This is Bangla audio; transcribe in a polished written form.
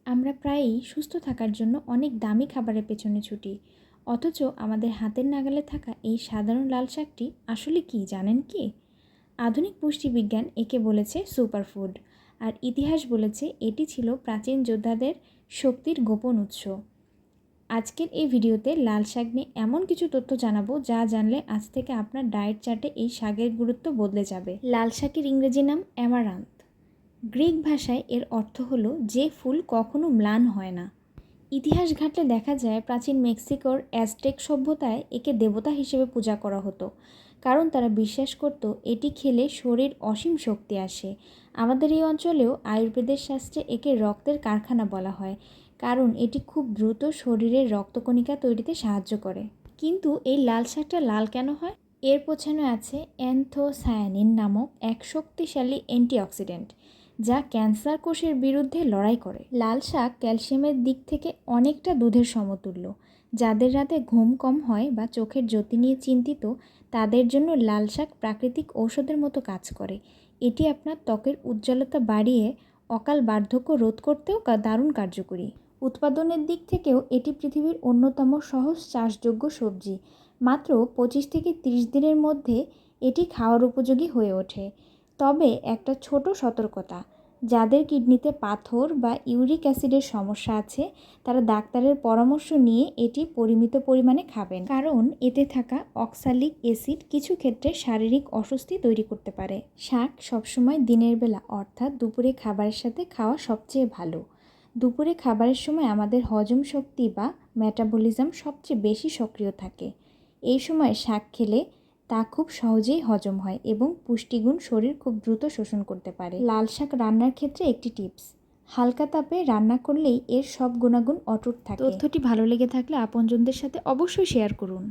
আমরা প্রায়ই সুস্থ থাকার জন্য অনেক দামি খাবারের পেছনে ছুটি, অথচ আমাদের হাতের নাগালে থাকা এই সাধারণ লাল শাকটি আসলে কি জানেন কি? আধুনিক পুষ্টিবিজ্ঞান একে বলেছে সুপারফুড, আর ইতিহাস বলেছে এটি ছিল প্রাচীন যোদ্ধাদের শক্তির গোপন উৎস। আজকের এই ভিডিওতে লাল শাক নিয়ে এমন কিছু তথ্য জানাবো যা জানলে আজ থেকে আপনার ডায়েট চার্টে এই শাকের গুরুত্ব বদলে যাবে। লাল শাকের ইংরেজি নাম অ্যামারান্থ। গ্রিক ভাষায় এর অর্থ হলো যে ফুল কখনো ম্লান হয় না। ইতিহাস ঘাঁটলে দেখা যায় প্রাচীন মেক্সিকোর অ্যাজটেক সভ্যতায় একে দেবতা হিসেবে পূজা করা হতো, কারণ তারা বিশ্বাস করত এটি খেলে শরীর অসীম শক্তি আসে। আমাদের এই অঞ্চলেও আয়ুর্বেদের শাস্ত্রে একে রক্তের কারখানা বলা হয়, কারণ এটি খুব দ্রুত শরীরের রক্তকণিকা তৈরিতে সাহায্য করে। কিন্তু এই লাল শাকটা লাল কেন হয়? এর পেছনে আছে অ্যান্থোসায়ানিন নামক এক শক্তিশালী অ্যান্টিঅক্সিডেন্ট, যা ক্যান্সার কোষের বিরুদ্ধে লড়াই করে। লাল শাক ক্যালসিয়ামের দিক থেকে অনেকটা দুধের সমতুল্য। যাদের রাতে ঘুম কম হয় বা চোখের জ্যোতি নিয়ে চিন্তিত, তাদের জন্য লাল শাক প্রাকৃতিক ঔষধের মতো কাজ করে। এটি আপনার ত্বকের উজ্জ্বলতা বাড়িয়ে অকাল বার্ধক্য রোধ করতেও দারুণ কার্যকরী। উৎপাদনের দিক থেকেও এটি পৃথিবীর অন্যতম সহজ চাষযোগ্য সবজি। মাত্র 25 থেকে 30 দিনের মধ্যে এটি খাওয়ার উপযোগী হয়ে ওঠে। তবে একটা ছোট সতর্কতা, যাদের কিডনিতে পাথর বা ইউরিক অ্যাসিডের সমস্যা আছে তারা ডাক্তারের পরামর্শ নিয়ে এটি পরিমিত পরিমাণে খাবেন, কারণ এতে থাকা অক্সালিক অ্যাসিড কিছু ক্ষেত্রে শারীরিক অস্বস্তি তৈরি করতে পারে। শাক সবসময় দিনের বেলা অর্থাৎ দুপুরে খাবারের সাথে খাওয়া সবচেয়ে ভালো। দুপুরে খাবারের সময় আমাদের হজম শক্তি বা মেটাবলিজম সবচেয়ে বেশি সক্রিয় থাকে। এই সময় শাক খেলে তা খুব সহজেই হজম হয় এবং পুষ্টিগুণ শরীর খুব দ্রুত শোষণ করতে পারে। লাল শাক রান্নার ক্ষেত্রে একটি টিপস: হালকা তাপে রান্না করলেই এর সব গুণাগুণ অটুট থাকে। তথ্যটি ভালো লেগে থাকলে আপনজনদের সাথে অবশ্যই শেয়ার করুন।